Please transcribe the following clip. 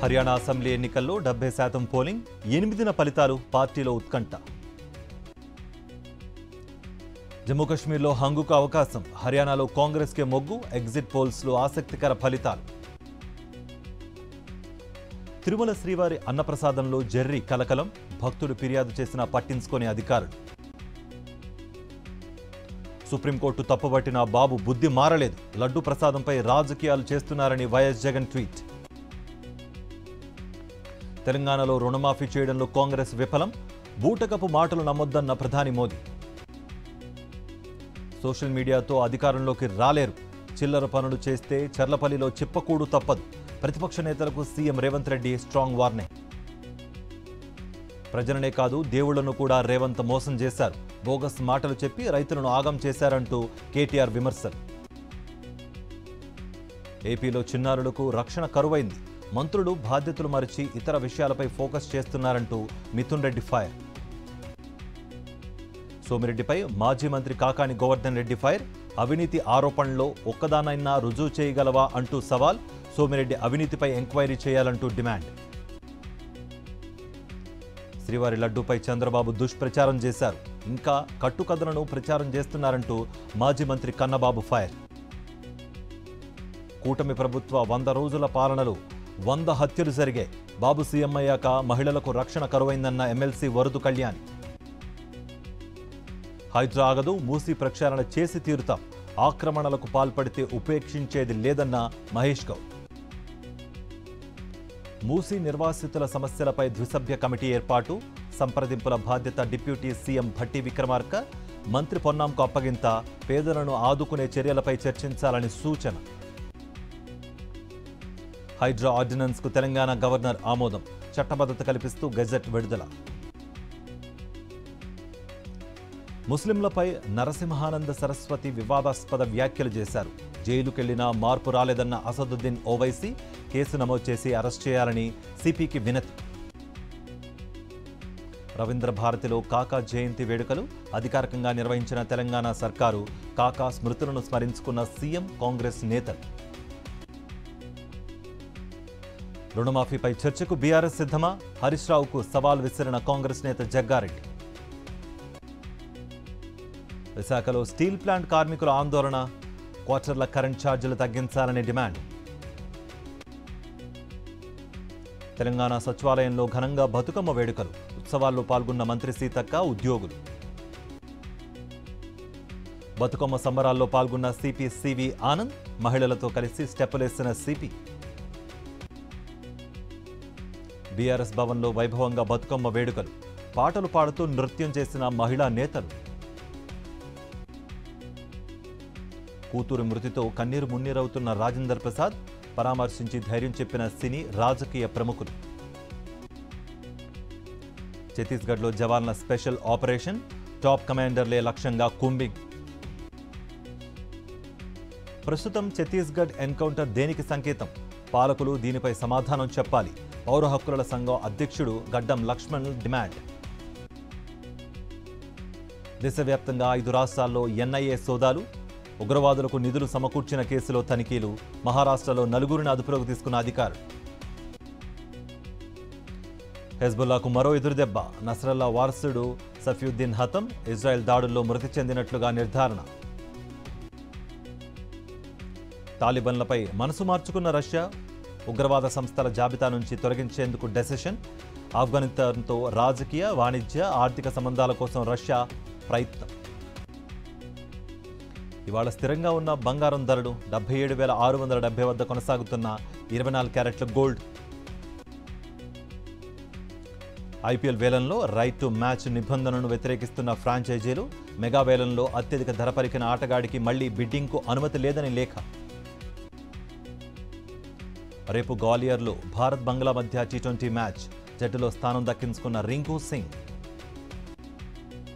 Haryana assembly ఎన్నికల్లో 70% polling, 8న ఫలితాలు పార్టీలో ఉత్కంఠ. జమ్మూ కశ్మీర్లో హంగుకు అవకాశం, హర్యానాలో కాంగ్రెస్కే మొగ్గు, ఎగ్జిట్ పోల్స్లో ఆసక్తికర ఫలితాలు. తిరుమల శ్రీవారి అన్నప్రసాదంలో జెర్రీ కలకలం, భక్తులు ఫిర్యాదు చేసినా పట్టించుకునే అధికారులు. సుప్రీంకోర్టు తప్పుబట్టిన బాబు బుద్ధి మారలేదు, లడ్డూ ప్రసాదంపై రాజకీయాలు చేస్తున్నారని వైఎస్ జగన్ ట్వీట్. తెలంగాణలో రుణమాఫీ చేయడంలో కాంగ్రెస్ విఫలం, బూటకపు మాటలు నమ్మొద్దన్న ప్రధాని మోదీ. సోషల్ మీడియాతో అధికారంలోకి రాలేరు, చిల్లర పనులు చేస్తే చర్లపల్లిలో చిప్పకూడు తప్పదు, ప్రతిపక్ష నేతలకు CM Revanth Reddy strong warning. ప్రజలనే కాదు దేవుళ్లను కూడా రేవంత్ మోసం చేశారు, బోగస్ మాటలు చెప్పి రైతులను ఆగం చేశారంటూ కేటీఆర్ విమర్శలు. ఏపీలో చిన్నారులకు రక్షణ కరువైంది, మంత్రులు బాధ్యతలు మరిచి ఇతర విషయాలపై ఫోకస్ చేస్తున్నారంటూ మిథున్ రెడ్డి ఫైర్. సోమిరెడ్డిపై మాజీ మంత్రి కాకాని గోవర్ధన్ రెడ్డి ఫైర్, అవినీతి ఆరోపణల్లో ఒక్కదానైనా రుజువు చేయగలవా అంటూ సవాల్, సోమిరెడ్డి అవినీతిపై ఎంక్వైరీ చేయాలంటూ డిమాండ్. శ్రీవారి లడ్డూపై చంద్రబాబు దుష్ప్రచారం చేశారు, ఇంకా కట్టుకథలను ప్రచారం చేస్తున్నారంటూ మాజీ మంత్రి కన్నబాబు ఫైర్. కూటమి ప్రభుత్వ 100 రోజుల పాలనలో 100 హత్యలు జరిగాయి, బాబు సీఎం అయ్యాక మహిళలకు రక్షణ కరువైందన్న ఎమ్మెల్సీ వరదు కళ్యాణ్. హైడ్రా ఆగదు, మూసీ ప్రక్షాళన చేసి తీరుతాం, ఆక్రమణలకు పాల్పడితే ఉపేక్షించేది లేదన్న మహేష్ గౌడ్. మూసీ నిర్వాసితుల సమస్యలపై ద్విసభ్య కమిటీ ఏర్పాటు, సంప్రదింపుల బాధ్యత డిప్యూటీ సీఎం భట్టి విక్రమార్క, మంత్రి పొన్నాంకు అప్పగింత, పేదలను ఆదుకునే చర్యలపై చర్చించాలని సూచన. హైడ్రా ఆర్డినెన్స్కు తెలంగాణ గవర్నర్ ఆమోదం, చట్టబద్ధత కల్పిస్తూ గెజెట్ విడుదల. ముస్లింలపై నరసింహానంద సరస్వతి వివాదాస్పద వ్యాఖ్యలు చేశారు, జైలుకెళ్లినా మార్పు రాలేదన్న అసదుద్దీన్ ఓవైసీ, కేసు నమోదు చేసి అరెస్ట్ చేయాలని సిపికి వినతి. రవీంద్ర భారతిలో కాకా జయంతి వేడుకలు అధికారికంగా నిర్వహించిన తెలంగాణ సర్కారు, కాకా స్మృతులను స్మరించుకున్న సీఎం కాంగ్రెస్ నేతలు. రుణమాఫీపై చర్చకు బీఆర్ఎస్ సిద్ధమా, హరీష్ రావుకు సవాల్ విసిరిన కాంగ్రెస్ నేత జగ్గారెడ్డి. విశాఖలో స్టీల్ ప్లాంట్ కార్మికుల ఆందోళన, క్వార్టర్ల కరెంట్ ఛార్జీలు తగ్గించాలని డిమాండ్. తెలంగాణ సచివాలయంలో ఘనంగా బతుకమ్మ వేడుకలు, ఉత్సవాల్లో పాల్గొన్న మంత్రి సీతక్క, ఉద్యోగులు. బతుకమ్మ సంబరాల్లో పాల్గొన్న సిపి సివి ఆనంద్, మహిళలతో కలిసి స్టెప్పులేసిన సిపి. బీఆర్ఎస్ భవన్లో వైభవంగా బతుకమ్మ వేడుకలు, పాటలు పాడుతూ నృత్యం చేసిన మహిళా నేతలు. కూతురు మృతితో కన్నీరు మున్నీరవుతున్న రాజేందర్ ప్రసాద్, పరామర్శించి ధైర్యం చెప్పిన సినీ రాజకీయ ప్రముఖులు. ఛత్తీస్గఢ్లో జవాన్ల స్పెషల్ ఆపరేషన్, టాప్ కమాండర్లే లక్ష్యంగా కుంబింగ్. ప్రస్తుతం ఛత్తీస్గఢ్ ఎన్కౌంటర్ దేనికి సంకేతం, పాలకులు దీనిపై సమాధానం చెప్పాలి, పౌర హక్కుల సంఘం అధ్యక్షుడు గడ్డం లక్ష్మణ్ డిమాండ్. దేశవ్యాప్తంగా 5 రాష్ట్రాల్లో ఎన్ఐఏ సోదాలు, ఉగ్రవాదులకు నిధులు సమకూర్చిన కేసులో తనిఖీలు, మహారాష్ట్రలో 4గురిని అదుపులోకి తీసుకున్న అధికారులు. హెజ్బుల్లాకు మరో ఎదురుదెబ్బ, నస్రల్లా వారసుడు సఫీయుద్దీన్ హతం, ఇజ్రాయెల్ దాడుల్లో మృతి చెందినట్లుగా నిర్ధారణ. తాలిబన్లపై మనసు మార్చుకున్న రష్యా, ఉగ్రవాద సంస్థల జాబితా నుంచి తొలగించేందుకు డెసిషన్. ఆఫ్ఘనిస్తాన్తో రాజకీయ, వాణిజ్య, ఆర్థిక సంబంధాల కోసం రష్యా ప్రయత్నం. ఇవాళ స్థిరంగా ఉన్న బంగారం ధరలు 77,670 వద్ద కొనసాగుతున్న 24 క్యారెట్ల గోల్డ్. ఐపీఎల్ వేలంలో రైట్ టు మ్యాచ్ నిబంధనను వ్యతిరేకిస్తున్న ఫ్రాంచైజీలు, మెగా వేలంలో అత్యధిక ధర పలికిన ఆటగాడికి మళ్లీ బిడ్డింగ్కు అనుమతి లేదని లేఖ. రేపు గ్వాలియర్లో భారత్ బంగ్లా మధ్య T20 మ్యాచ్, జట్టులో స్థానం దక్కించుకున్న రింకు సింగ్.